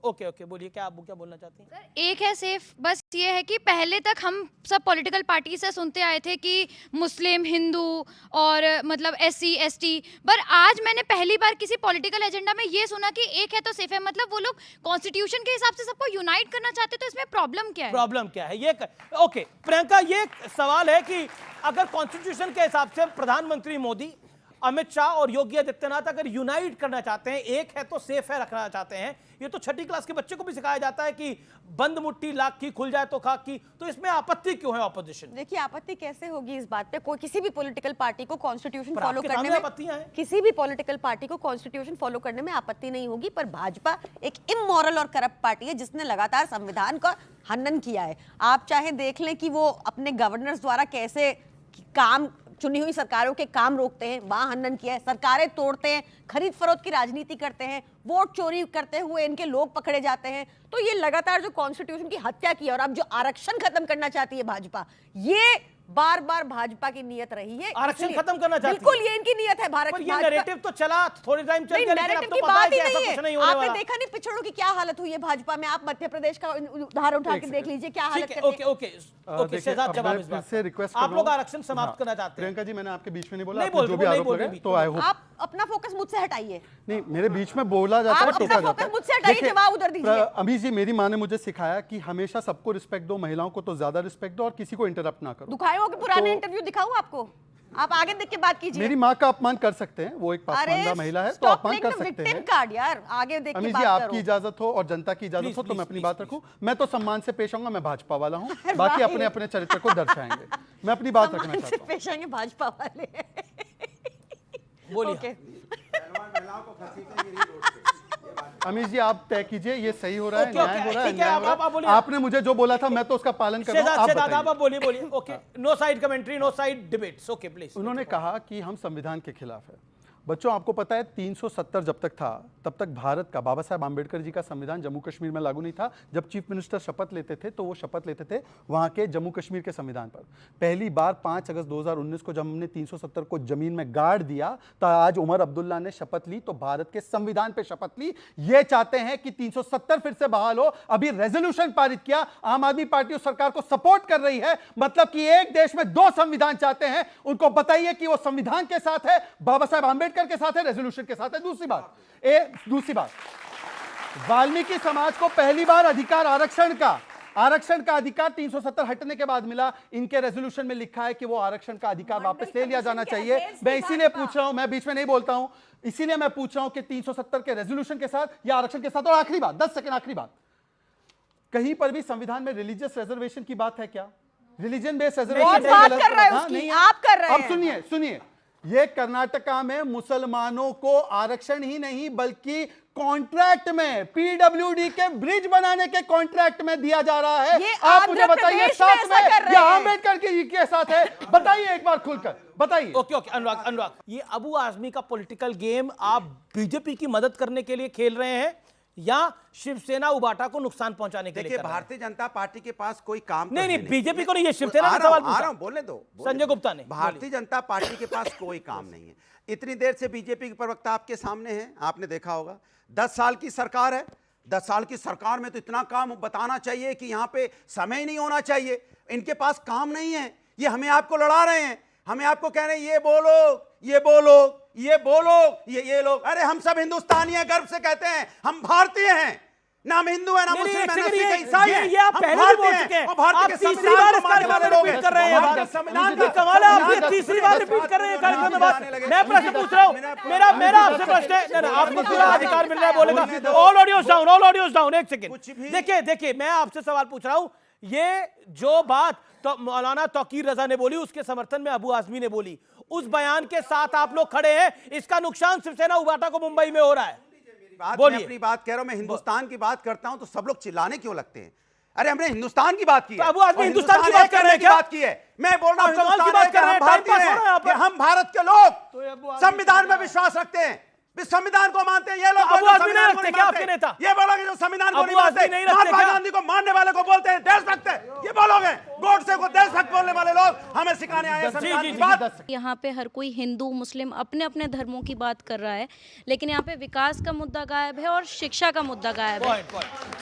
ओके ओके, बोलिए, क्या आप क्या बोलना चाहती हैं? सर, एक है सेफ, बस ये है कि पहले तक हम सब पॉलिटिकल पार्टी से सुनते आए थे कि मुस्लिम, हिंदू और मतलब SC ST, पर आज मैंने पहली बार किसी पॉलिटिकल एजेंडा में ये सुना कि एक है तो सेफ है। मतलब वो लोग कॉन्स्टिट्यूशन के हिसाब से सबको यूनाइट करना चाहते, तो इसमें प्रॉब्लम क्या है? प्रॉब्लम क्या है ये? ओके प्रियंका, ये सवाल है कि अगर कॉन्स्टिट्यूशन के हिसाब से प्रधानमंत्री मोदी, अमित शाह और योगी आदित्यनाथ अगर यूनाइट करना चाहते हैं, एक है तो सेफ है रखना चाहते हैं, ये तो छठी क्लास के बच्चे को भी सिखाया जाता है कि बंद मुट्ठी लाख की खुल जाए तो खाक की, तो इसमें आपत्ति क्यों है ऑपोजिशन? देखिए, आपत्ति कैसे होगी इस बात पे? कोई किसी भी पॉलिटिकल पार्टी को कॉन्स्टिट्यूशन फॉलो आपके करने सामने में आपत्तियां हैं। किसी भी पॉलिटिकल पार्टी को कॉन्स्टिट्यूशन फॉलो करने में आपत्ति नहीं होगी, पर भाजपा एक इमोरल और करप्ट पार्टी है जिसने लगातार संविधान का हनन किया है। आप चाहे देख लें कि वो अपने गवर्नर्स द्वारा कैसे काम, चुनी हुई सरकारों के काम रोकते हैं, वहां हनन किया है, सरकारें तोड़ते हैं, खरीद फरोख्त की राजनीति करते हैं, वोट चोरी करते हुए इनके लोग पकड़े जाते हैं। तो ये लगातार जो कॉन्स्टिट्यूशन की हत्या की और अब जो आरक्षण खत्म करना चाहती है भाजपा, ये बार बार भाजपा की नियत रही है, आरक्षण खत्म करना चाहती है। बिल्कुल ये इनकी नियत है। भारत पर ये नैरेटिव तो चला थोड़ी टाइम चल गया, लेकिन अब तो पता है कि ऐसा कुछ नहीं होने वाला। आपने देखा नहीं पिछड़ों की क्या हालत हुई है भाजपा में? आप मध्य प्रदेश का उदाहरण उठा के देख लीजिए क्या हालत करते हैं। ओके शहजाद, जवाब इस बात से रिक्वेस्ट आप लोग आरक्षण समाप्त करना चाहते हैं। प्रियंका जी, मैंने आपके बीच में नहीं बोला, नहीं आपने बोल जो भी आरोप लगाए तो आई होप आप अपना फोकस मुझसे हटाइए। नहीं, मेरे बीच में बोला जाता है, आप अपना फोकस मुझसे हटाइए, जवाब उधर दीजिए। अभी जी, मेरी माँ ने मुझे सिखाया कि हमेशा सबको रिस्पेक्ट दो, महिलाओं को तो ज्यादा रिस्पेक्ट दो और किसी को इंटरप्ट ना करो। दिखाए हो कि पुराने इंटरव्यू दिखाऊं आपको? आप आगे देख के बात कीजिए। मेरी माँ का अपमान कर सकते हैं, वो एक पासमानदा महिला है, तो अपमान कर सकते हैं। कार्ड यार, आगे देख के अमी बात जी, करो। आपकी इजाजत हो और जनता की इजाजत हो तो मैं अपनी बात रखूं। मैं तो सम्मान से पेश आऊंगा, मैं भाजपा वाला हूं, बाकी अपने अपने चरित्र को दर्शाएंगे। मैं अपनी बात रखना चाहता हूं। पेश आएंगे भाजपा वाले। बोलिए। अमीश जी, आप तय कीजिए, ये सही हो रहा है, न्याय हो रहा है, ठीक है, आप बोलिए। आपने मुझे जो बोला था मैं तो उसका पालन कर रहा हूं। आप बोलिए। Okay, no side commentary, no side debates. Okay please. उन्होंने कहा कि हम संविधान के खिलाफ है। बच्चों, आपको पता है 370 जब तक था तब तक भारत का, बाबा साहब आंबेडकर जी का संविधान जम्मू कश्मीर में लागू नहीं था। जब चीफ मिनिस्टर शपथ लेते थे तो वो शपथ लेते थे वहां के जम्मू कश्मीर के संविधान पर। पहली बार 5 अगस्त 2019 को जब हमने 370 को जमीन में गाड़ दिया तो आज उमर अब्दुल्ला ने शपथ ली, तो भारत के संविधान पे शपथ ली। ये चाहते हैं कि 370 फिर से बहाल हो। अभी रेजोल्यूशन पारित किया, आम आदमी पार्टी उस सरकार को सपोर्ट कर रही है। मतलब कि एक देश में 2 संविधान चाहते हैं। उनको बताइए कि वो संविधान के साथ है, बाबा साहब आंबेडकर के साथ है, रेजोल्यूशन के साथ है। दूसरी बात, वाल्मीकि समाज को पहली बार अधिकार आरक्षण का अधिकार 370 हटने के बाद मिला। इनके रेजोल्यूशन में लिखा है कि वो आरक्षण का अधिकार वापस ले लिया जाना चाहिए। मैं इसीलिए पूछ रहा हूं, मैं बीच में नहीं बोलता हूं, इसीलिए मैं पूछ रहा हूं कि 370 के रेजोल्यूशन के साथ या आरक्षण के साथ। और आखिरी बात, 10 सेकंड आखिरी बात, कहीं पर भी संविधान में रिलीजियस रिजर्वेशन की बात है क्या? रिलीजन बेस्ड रिजर्वेशन आप कर रहे हैं। अब सुनिए, ये कर्नाटका में मुसलमानों को आरक्षण ही नहीं बल्कि कॉन्ट्रैक्ट में, पीडब्ल्यूडी के ब्रिज बनाने के कॉन्ट्रैक्ट में दिया जा रहा है। आप मुझे बताइए, साथ में या अम्बेडकर के साथ है? बताइए एक बार खुलकर बताइए। ओके अनुराग, ये अबू आजमी का पॉलिटिकल गेम आप बीजेपी की मदद करने के लिए खेल रहे हैं या शिवसेना उबाटा को नुकसान पहुंचाने के लिए? देखिए, भारतीय जनता पार्टी के पास कोई काम नहीं, बीजेपी को नहीं, ये शिवसेना का सवाल पूछा। बोलने दो संजय गुप्ता ने। भारतीय जनता पार्टी के पास कोई काम नहीं है। इतनी देर से बीजेपी के प्रवक्ता आपके सामने हैं, आपने देखा होगा 10 साल की सरकार है। 10 साल की सरकार में तो इतना काम बताना चाहिए कि यहाँ पे समय नहीं होना चाहिए। इनके पास काम नहीं है, ये हमें आपको लड़ा रहे हैं, हमें आपको कह रहे हैं ये लोग। अरे हम सब हिंदुस्तानी हैं, गर्व से कहते हैं हम भारतीय हैं, ना हम हिंदू है ना मुस्लिम है ना सिख ईसाई है। ये आप पहले भी बोल चुके हैं, आप तीसरी बार इस कार्यक्रम में रिपीट कर रहे हैं। संविधान का कमाल है, आप ये तीसरी बार रिपीट कर रहे हैं कार्यक्रम में बात। मैं प्रश्न पूछ रहा हूं, मेरा आपसे प्रश्न है, आपको पूरा अधिकार मिल रहा है बोलेगा। All audios down. एक सेकंड, देखिए मैं आपसे सवाल पूछ रहा हूं, ये जो बात तो मौलाना तौकीर रजा ने बोली, उसके समर्थन में अबू आजमी ने बोली, उस बयान के साथ आप लोग खड़े हैं, इसका नुकसान शिवसेना उबाटा को मुंबई में हो रहा है। मैं अपनी बात कह रहा हूं, मैं हिंदुस्तान की बात करता हूं तो सब लोग चिल्लाने क्यों लगते हैं? अरे हमने हिंदुस्तान की बात की है। अबू आजमी हिंदुस्तान की बात कर रहे हैं क्या? बात की है, मैं बोल रहा हूं हिंदुस्तान की बात कर रहे हैं, भारतीय हैं, हम भारत के लोग संविधान में विश्वास रखते हैं, संविधान को मानते हैं। ये लोग अबू आजमी नहीं रखते क्या आपके नेता? ये बोलोगे जो संविधान को नहीं मानते, महात्मा गांधी को मानने वाले को बोलते हैं देशभक्त, ये बोलोगे? गोडसे को देशभक्त बोलने वाले लोग हमें सिखाने आए हैं संविधान की बात। यहाँ पे हर कोई हिंदू मुस्लिम अपने अपने धर्मों की बात कर रहा है, लेकिन यहाँ पे विकास का मुद्दा गायब है और शिक्षा का मुद्दा गायब है।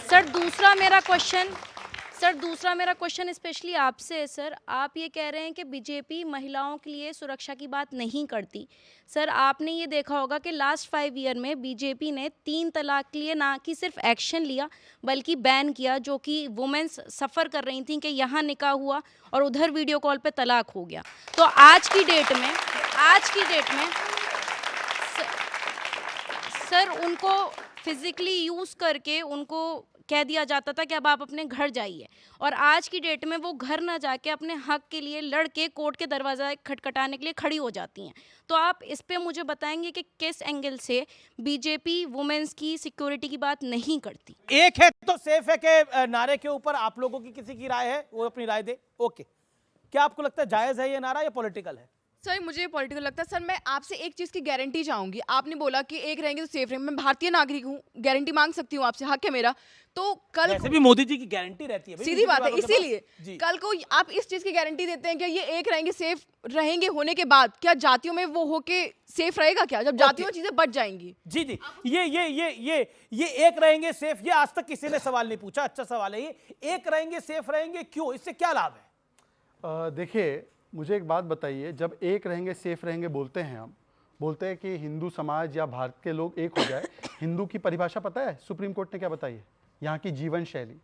सर, दूसरा मेरा क्वेश्चन स्पेशली आपसे है सर। आप ये कह रहे हैं कि बीजेपी महिलाओं के लिए सुरक्षा की बात नहीं करती। सर, आपने ये देखा होगा कि लास्ट 5 ईयर में बीजेपी ने 3 तलाक के लिए ना कि सिर्फ एक्शन लिया बल्कि बैन किया, जो कि वुमेन्स सफ़र कर रही थी कि यहाँ निकाह हुआ और उधर वीडियो कॉल पे तलाक हो गया। तो आज की डेट में सर उनको फिजिकली यूज़ करके उनको कह दिया जाता था कि अब आप अपने घर जाइए, और आज की डेट में वो घर ना जाके अपने हक के लिए लड़के कोर्ट के दरवाजा खटखटाने के लिए खड़ी हो जाती हैं। तो आप इस पे मुझे बताएंगे कि किस एंगल से बीजेपी वुमेन्स की सिक्योरिटी की बात नहीं करती? एक है तो सेफ है के नारे के ऊपर आप लोगों की किसी की राय है, वो अपनी राय दे। ओके, क्या आपको लगता है जायज है ये नारा या पॉलिटिकल है? सर मुझे पॉलिटिकल लगता है। सर मैं आपसे एक चीज़ की गारंटी चाहूंगी। आपने बोला कि एक रहेंगे तो सेफ रहेंगे। मैं भारतीय नागरिक हूँ, गारंटी मांग सकती हूँ आपसे, हक है मेरा। तो कल वैसे भी मोदी जी की गारंटी रहती है, सीधी बात है। इसीलिए कल को आप इस चीज की गारंटी देते हैं कि ये एक रहेंगे, सेफ रहेंगे होने के बाद क्या जातियों में वो होके सेफ रहेगा क्या, जब जातियों में चीजें बच जाएंगी? जी जी, ये एक रहेंगे सेफ, ये आज तक किसी ने सवाल नहीं पूछा। अच्छा सवाल है ये, एक रहेंगे सेफ रहेंगे क्यों, इससे क्या लाभ है? देखिए, मुझे एक बात बताइए, जब एक रहेंगे सेफ रहेंगे बोलते हैं, हम बोलते हैं कि हिंदू समाज या भारत के लोग एक हो जाए। हिंदू की परिभाषा पता है सुप्रीम कोर्ट ने क्या बताई है? यहाँ की जीवन शैली,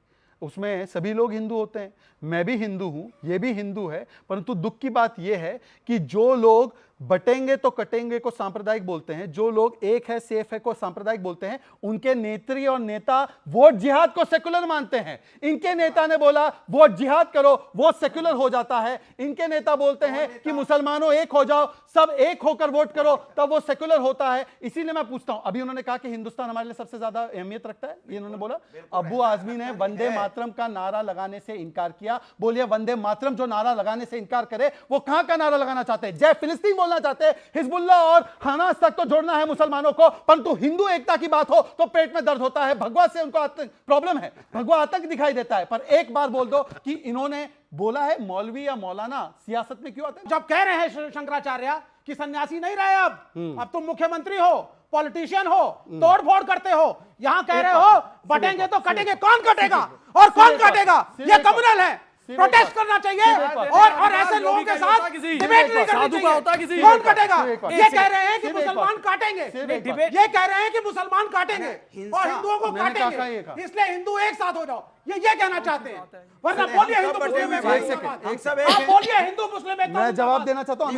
उसमें सभी लोग हिंदू होते हैं। मैं भी हिंदू हूँ, ये भी हिंदू है, परंतु दुख की बात यह है कि जो लोग बटेंगे तो कटेंगे को सांप्रदायिक बोलते हैं, जो लोग एक है सेफ है को सांप्रदायिक बोलते हैं, उनके नेत्री और नेता वोट जिहाद को सेकुलर मानते हैं। इनके नेता ने बोला वोट जिहाद करो, वो सेकुलर हो जाता है। इनके नेता बोलते हैं कि मुसलमानों एक हो जाओ, सब एक होकर वोट करो, तब वो सेकुलर होता है। इसीलिए मैं पूछता हूं, अभी उन्होंने कहा कि हिंदुस्तान हमारे लिए सबसे ज्यादा अहमियत रखता है, ये उन्होंने बोला। अबू आजमी ने वंदे मातरम का नारा लगाने से इनकार किया। बोलिए, वंदे मातरम जो नारा लगाने से इनकार करे वो कहां का नारा लगाना चाहते हैं? जय फिलिस्तीन बोलना चाहते हैं? हिजबुल्लाह और हमास तक तो जोड़ना है मुसलमानों को, परंतु हिंदू एकता की बात हो तो पेट में दर्द होता है। भगवा से उनको प्रॉब्लम है, भगवा आतंक दिखाई देता है। पर एक बार बोल दो कि इन्होंने बोला है मौलवी या मौलाना सियासत में क्यों आते हैं? जब कह रहे हैं शंकराचार्य कि सन्यासी नहीं रहे, अब तुम मुख्यमंत्री हो, पॉलिटिशियन हो, तोड़ फोड़ करते हो, यहाँ कह रहे हो बटेंगे तो कटेंगे। कौन कटेगा और कौन कटेगा? ये कम्युनल है, प्रोटेस्ट करना चाहिए और ऐसे लोगों के साथ डिबेट नहीं करनी चाहिए। कौन कटेगा? ये कह रहे हैं कि मुसलमान काटेंगे, ये कह रहे हैं कि मुसलमान काटेंगे और हिंदुओं को काटेंगे, इसलिए हिंदू एक साथ हो जाओ, ये कहना चाहते हैं। वरना बोलिए हिंदू मुस्लिम में, आप बोलिए हिंदू मुस्लिम एक। मैं जवाब देना चाहता हूँ।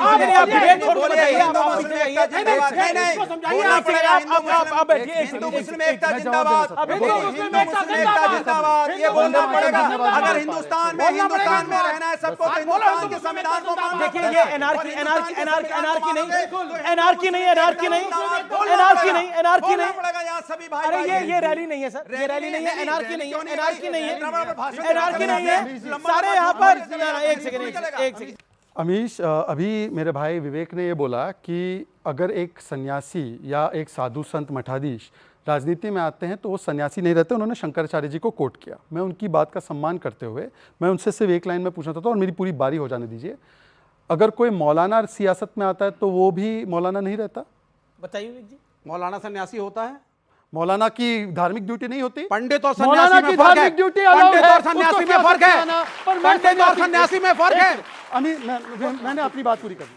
अगर हिंदुस्तान में रहना है सबको तो हिंदुस्तान के संविधान को मानना। देखिए, ये एनआरकी नहीं, सभी भाई। अरे ये रैली नहीं है सर, ये रैली नहीं है, एनआरकी नहीं है, एनआरकी नहीं है, एनआरकी नहीं है। सारे यहाँ पर एक सेकंड। अमीश, अभी मेरे भाई विवेक ने ये बोला कि अगर एक सन्यासी या एक साधु संत मठाधीश राजनीति में आते हैं तो वो सन्यासी नहीं रहते। उन्होंने शंकराचार्य जी को कोट किया। मैं उनकी बात का सम्मान करते हुए मैं उनसे सिर्फ एक लाइन में पूछना चाहता हूँ, और मेरी पूरी बारी हो जाने दीजिए। अगर कोई मौलाना सियासत में आता है तो वो भी मौलाना नहीं रहता? बताइए विवेक जी। मौलाना सन्यासी होता है? मौलाना की धार्मिक ड्यूटी नहीं होती? पंडित और सन्यासी में फर्क है। पंडित और सन्यासी में फर्क है। पंडित और सन्यासी में फर्क है। मैंने अपनी बात पूरी कर दी।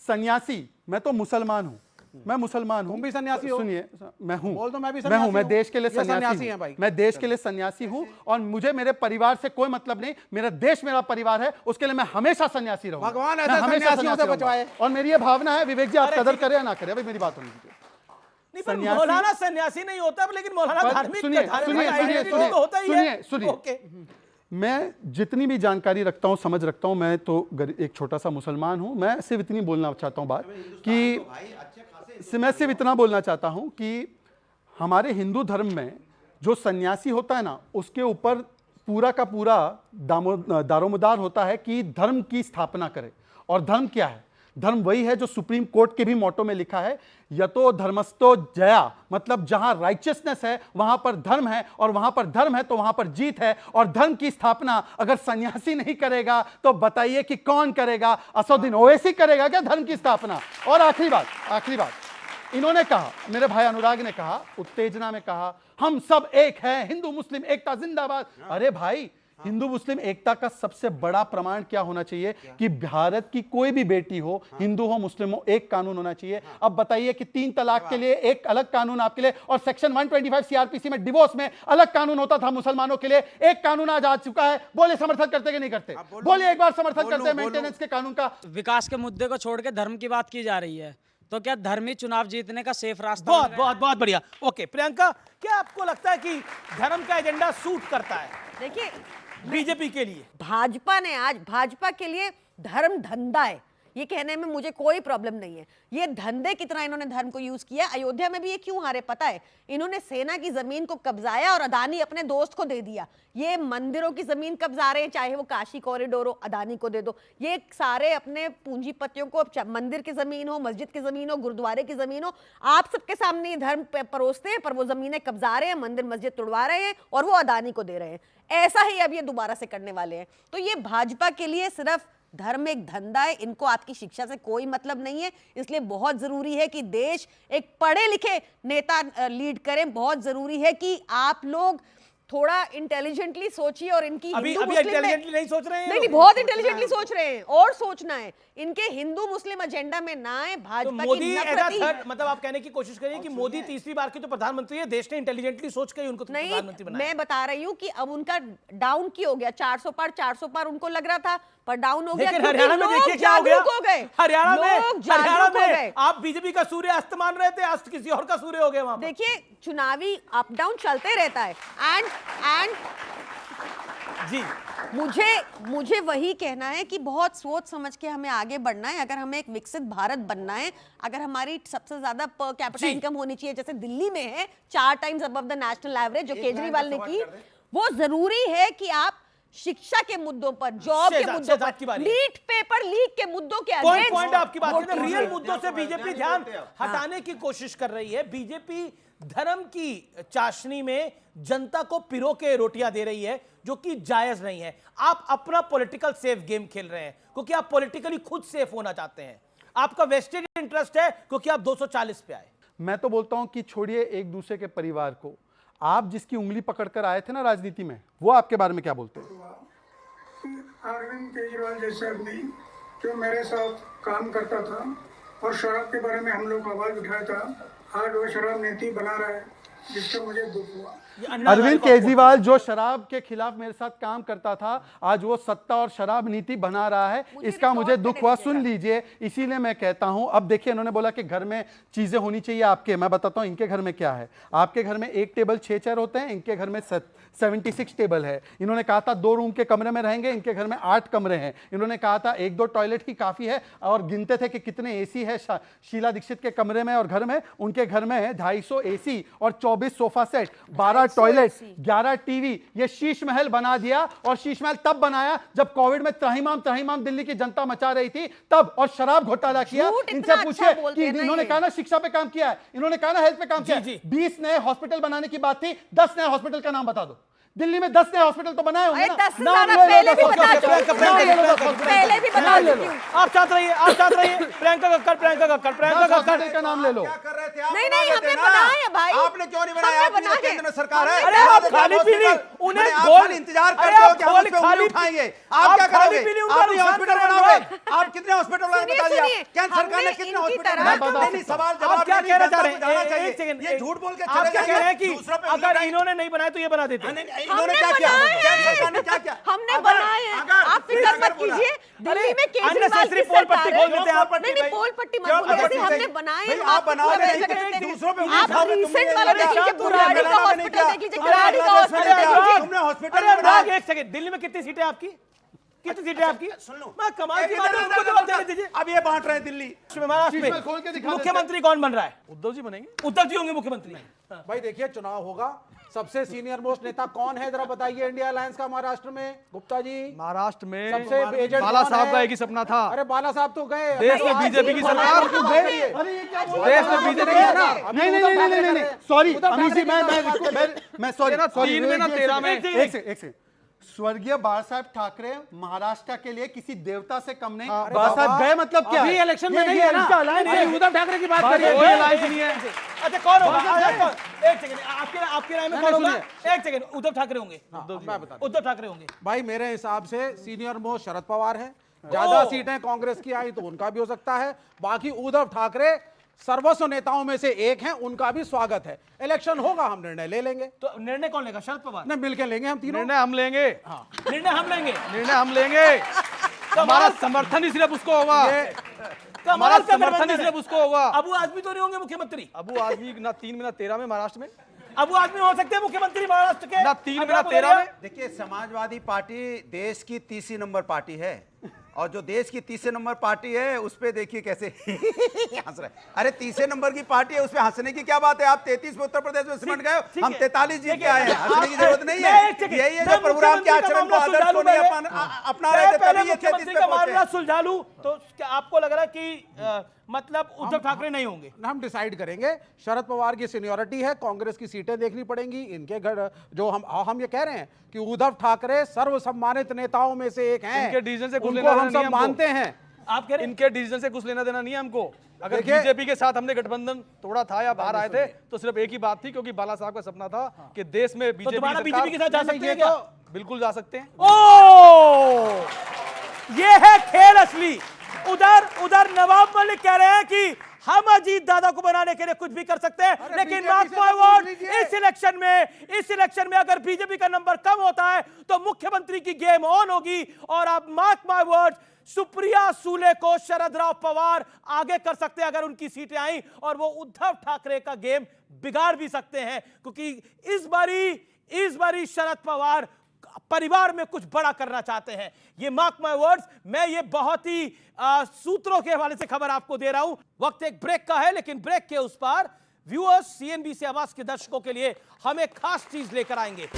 सन्यासी, मैं तो मुसलमान हूँ, मैं मुसलमान हूँ। तुम भी सन्यासी हो? सुनिए, मैं हूँ, बोल दो मैं भी सन्यासी हूँ। मैं देश के लिए सन्यासी हैं भाई। मैं देश के लिए सन्यासी हूँ और मुझे मेरे परिवार से कोई मतलब नहीं। मेरा देश मेरा परिवार है, उसके लिए मैं हमेशा सन्यासी रहूंगा। भगवान ऐसे सन्यासियों से बचवाए। और मेरी ये भावना है, विवेक जी आप कदर करें या ना करें, अभी मेरी बात होनी चाहिए। मौलाना सन्यासी नहीं होता, लेकिन मौलाना धार्मिक सुनिए, मैं जितनी भी जानकारी रखता हूँ, समझ रखता हूँ, मैं तो एक छोटा सा मुसलमान हूँ। मैं सिर्फ इतनी बोलना चाहता हूँ बात कि मैं सिर्फ इतना बोलना चाहता हूँ कि हमारे हिंदू धर्म में जो सन्यासी होता है ना, उसके ऊपर पूरा का पूरा दारोमदार होता है कि धर्म की स्थापना करे। और धर्म क्या है? धर्म वही है जो सुप्रीम कोर्ट के भी मोटो में लिखा है, यतो धर्मस्तो जया, मतलब जहां राइचियसनेस है वहां पर धर्म है, और वहां पर धर्म है तो वहां पर जीत है। और धर्म की स्थापना अगर सन्यासी नहीं करेगा तो बताइए कि कौन करेगा? असदुद्दीन ओवैसी करेगा क्या धर्म की स्थापना? और आखिरी बात इन्होंने कहा, मेरे भाई अनुराग ने कहा, उत्तेजना में कहा, हम सब एक हैं, हिंदू मुस्लिम एकता जिंदाबाद। अरे भाई, हिंदू मुस्लिम एकता का सबसे बड़ा प्रमाण क्या होना चाहिए कि भारत की कोई भी बेटी हो, हिंदू हो मुस्लिम हो, एक कानून होना चाहिए। अब बताइए कि 3 तलाक के लिए एक अलग कानून आपके लिए, और सेक्शन 125 सीआरपीसी में डिवोर्स में अलग कानून होता था मुसलमानों के लिए, एक कानून आज आ चुका है। बोले समर्थन करते कि नहीं करते? बोलिए एक बार समर्थन करते हैं मेंटेनेंस के कानून का। विकास के मुद्दे को छोड़ के धर्म की बात की जा रही है, तो क्या धर्मी चुनाव जीतने का सेफ रास्ता? बहुत बढ़िया। ओके प्रियंका, क्या आपको लगता है कि धर्म का एजेंडा सूट करता है देखिए बीजेपी के लिए? भाजपा के लिए धर्म धंधा है, ये कहने में मुझे कोई प्रॉब्लम नहीं है। ये धंधे की तरह इन्होंने धर्म को यूज किया। अयोध्या में भी ये क्यों हारे पता है? इन्होंने सेना की जमीन को कब्जाया और अदानी अपने दोस्त को दे दिया। ये मंदिरों की जमीन कब्जा रहे हैं, चाहे वो काशी कॉरिडोर हो, अदानी को दे दो। ये सारे अपने पूंजीपतियों को, मंदिर की जमीन हो, मस्जिद की जमीन हो, गुरुद्वारे की जमीन हो, आप सबके सामने ये धर्म परोसते हैं, पर वो जमीनें कब्जा रहे हैं, मंदिर मस्जिद तोड़वा रहे हैं और वो अदानी को दे रहे हैं। ऐसा ही अब ये दोबारा से करने वाले हैं। तो ये भाजपा के लिए सिर्फ धर्म एक धंधा है, इनको आपकी शिक्षा से कोई मतलब नहीं है। इसलिए बहुत जरूरी है कि देश एक पढ़े लिखे नेता लीड करें। बहुत जरूरी है कि आप लोग थोड़ा इंटेलिजेंटली सोचिए और इनकी अभी हिंदू अभी मुस्लिम इंटेलिजेंटली नहीं सोच रहे हैं। नहीं, बहुत इंटेलिजेंटली सोच रहे हैं और सोचना है। इनके हिंदू मुस्लिम एजेंडा में ना आए। तो भाजपा मोदी की एज नफरती थर्ड, मतलब आप कहने की कोशिश करिए कि मोदी तीसरी बार के तो प्रधानमंत्री है, देश ने इंटेलिजेंटली सोच के ही उनको नहीं, प्रधानमंत्री बनाया। मैं बता रही हूँ कि अब उनका डाउन की हो गया। 400 पार उनको लग रहा था, पर डाउन हो गया। लेकिन हरियाणा में देखिए क्या हो गया। हरियाणा में आप बीजेपी का सूर्य अस्त मान रहे थे, अस्त किसी और का सूर्य हो गया वहां। देखिए चुनावी अप डाउन चलते रहता है। एंड जी मुझे वही कहना है कि बहुत सोच समझ के हमें आगे बढ़ना है। अगर हमें एक विकसित भारत बनना है, अगर हमारी सबसे ज्यादा पर कैपिटा इनकम होनी चाहिए, जैसे दिल्ली में है 4 times above the national average जो केजरीवाल ने की, वो जरूरी है कि आप शिक्षा के मुद्दों पर, जॉब के मुद्दों पर, नीट पेपर लीक के मुद्दों के अगेंस्ट पॉइंट आपकी बात है। रियल मुद्दों से बीजेपी ध्यान हटाने की कोशिश कर रही है। बीजेपी धर्म की चाशनी में जनता को पिरो के रोटियां दे रही है, जो कि जायज नहीं है। आप अपना पॉलिटिकल सेफ गेम खेल रहे हैं क्योंकि आप पॉलिटिकली खुद सेफ होना चाहते हैं। आपका वेस्टेड इंटरेस्ट है क्योंकि आप 240 पे आए। मैं तो बोलता हूं कि छोड़िए एक दूसरे के परिवार को, आप जिसकी उंगली पकड़कर आए थे ना राजनीति में, वो आपके बारे में क्या बोलते हैं? अरविंद केजरीवाल जैसे आदमी जो मेरे साथ काम करता था और शराब के बारे में हम लोग आवाज उठाया था, आज वो शराब नीति बना रहा है, जिससे मुझे दुख हुआ। अरविंद केजरीवाल जो शराब के खिलाफ मेरे साथ काम करता था, आज वो सत्ता और शराब नीति बना रहा है, इसका मुझे दुख हुआ। सुन लीजिए, इसीलिए मैं कहता हूं, अब देखिए इन्होंने बोला कि घर में चीजें होनी चाहिए आपके। मैं बताता हूं इनके घर में क्या है। आपके घर में एक टेबल 6 चेयर होते हैं, इनके घर में 76 टेबल है। इन्होंने कहा था 2 रूम के कमरे में रहेंगे, इनके घर में 8 कमरे हैं। इन्होंने कहा था 1-2 टॉयलेट ही काफी है, और गिनते थे कि कितने एसी है शीला दीक्षित के कमरे में और घर में। उनके घर में है 250 एसी और 24 सोफा सेट, 12 टॉयलेट, 11 टीवी। ये शीश महल बना दिया, और शीश महल तब बनाया जब कोविड में त्राहिमाम दिल्ली की जनता मचा रही थी तब, और शराब घोटाला किया। इनसे पूछिए कि इन्होंने कहा ना शिक्षा पे काम किया है, इन्होंने कहा ना हेल्थ पे काम किया है। 20 नए हॉस्पिटल बनाने की बात थी, 10 नए हॉस्पिटल का नाम बता दो। दिल्ली में 10 नए हॉस्पिटल तो बनाए होंगे ना। पहले भी बता चुकी हूं। आप चाहते रहिए प्रियंका कक्कड़ का नाम ले लो। नहीं हमने बनाया भाई। आपने क्यों नहीं बनाया? आपने केंद्र में सरकार है। अरे आप खाली पीली उन्हें गोल इंतजार करते हो कि हम उस पे उंगली उठाएंगे। आप क्या करोगे? आप हॉस्पिटल बनाओगे? आप कितने हॉस्पिटल बता दिया? केंद्र सरकार ने कितने हॉस्पिटल? नहीं, सवाल जवाब क्या कहना चाह रहे हैं? एक सेकंड, ये झूठ बोल के आप क्या कह रहे हैं कि अगर इन्होंने नहीं बनाए तो ये बना देते? इन्होंने क्या किया? सरकार ने क्या किया? हमने बनाए हैं। आप फिक्र मत कीजिए। दिल्ली में केजरीवाल की पोल पट्टी खोल देते हैं आप। नहीं पोल पट्टी मत बोलिए, हमने बनाए हैं। आप बनाओगे दूसरों पे आप रिसेंट वाला देख लीजिए, बुराड़ी का हॉस्पिटल देख लीजिए, कराड़ी का हॉस्पिटल देख लीजिए। तुमने हॉस्पिटल बनाया। एक सेकंड, दिल्ली में कितनी सीटें आपकी? कितनी सीटें आपकी? सुन लो, मैं कमाल की बात है, उनको जवाब देने दीजिए। अब ये बांट रहे हैं दिल्ली में। मुख्यमंत्री कौन बन रहा है? उद्धव जी बनेंगे। उद्धव जी होंगे मुख्यमंत्री। भाई देखिए चुनाव होगा, सबसे सीनियर मोस्ट नेता कौन है जरा बताइए इंडिया अलायंस का महाराष्ट्र में? गुप्ता जी। महाराष्ट्र में सबसे एजेंट बाला साहब का एक ही सपना था। अरे बाला साहब तो गए, देश में बीजेपी की सरकार। देश में बीजेपी की सरकार। नहीं, सॉरी अमित जी, मैं सॉरी 3 में ना 13 में। एक सेकंड, स्वर्गीय बाला साहब ठाकरे महाराष्ट्र के लिए किसी देवता से कम नहीं। बाला साहब गए मतलब क्या? अभी इलेक्शन में नहीं है ना। उद्धव ठाकरे की बात करिए। कोई अलायंस नहीं है। अच्छा कौन होगा? एक सेकंड, आपके राय में कौन होगा? एक सेकंड, उद्धव ठाकरे होंगे। उद्धव ठाकरे होंगे। भाई मेरे हिसाब से सीनियर मोस्ट शरद पवार है। ज्यादा सीटें कांग्रेस की आई तो उनका भी हो सकता है। बाकी उद्धव ठाकरे सर्वस्व नेताओं में से एक हैं, उनका भी स्वागत है। इलेक्शन होगा, हम निर्णय ले लेंगे। तो निर्णय कौन लेगा? शरद पवार? नहीं, मिलकर लेंगे हम तीनों। निर्णय हम लेंगे। निर्णय हम लेंगे। हमारा समर्थन ही सिर्फ उसको होगा। हमारा समर्थन ही सिर्फ उसको होगा। अबू आजमी तो नहीं होंगे मुख्यमंत्री? अबू आजमी ना 3 में ना 13 में महाराष्ट्र में। अबू आजमी हो सकते हैं मुख्यमंत्री महाराष्ट्र के? ना 3 में ना 13 में। देखिए समाजवादी पार्टी देश की तीसरी नंबर पार्टी है। और जो देश की तीसरे नंबर पार्टी है उस पे देखिए कैसे हंस रहे हैं। अरे तीसरे नंबर की पार्टी है, उस पे हंसने की क्या बात है? आप 33 में उत्तर प्रदेश में सिमट गए हो, हम 43 जीत के आए हैं, हंसने की जरूरत नहीं है। यही है जो प्रभुराम के आचरण को आदर्श को नहीं अपना रहे थे, तभी ये 33 पे मामला सुलझा लूं तो क्या आपको लग रहा है कि मतलब उद्धव ठाकरे नहीं होंगे? हम डिसाइड करेंगे। शरद पवार की सीनियरिटी है, कांग्रेस की सीटें देखनी पड़ेंगी, इनके घर जो हम ये कह रहे हैं कि उद्धव ठाकरे सर्वसम्मानित नेताओं में से एक हैं, इनके डिसीजन से कुछ उनको लेना हम देना सब नहीं है मानते हैं। आप कह रहे हैं इनके डिसीजन से कुछ लेना देना नहीं है हमको। अगर देखिए- बीजेपी के साथ हमने गठबंधन तोड़ा था या बाहर आए थे तो सिर्फ एक ही बात थी, क्योंकि बाला साहब का सपना था कि देश में बीजेपी दोबारा बीजेपी के साथ जा सकते हैं क्या? बिल्कुल जा सकते हैं। ओ, ये है खेल असली। उधर नवाब मलिक कह रहे हैं कि हम अजीत दादा को बनाने के लिए कुछ भी कर सकते हैं, लेकिन मार्क माय वर्ड, इस इलेक्शन में अगर बीजेपी का नंबर कम होता है तो मुख्यमंत्री की गेम ऑन होगी। और अब मार्क माय वर्ड, सुप्रिया सूले को शरद राव पवार आगे कर सकते हैं अगर उनकी सीटें आई, और वो उद्धव ठाकरे का गेम बिगाड़ भी सकते हैं, क्योंकि इस बारी शरद पवार परिवार में कुछ बड़ा करना चाहते हैं। ये मार्क माय वर्ड्स, मैं ये बहुत ही सूत्रों के हवाले से खबर आपको दे रहा हूं। वक्त एक ब्रेक का है, लेकिन ब्रेक के उस पार व्यूअर्स, सीएनबीसी आवाज के दर्शकों के लिए हम एक खास चीज लेकर आएंगे।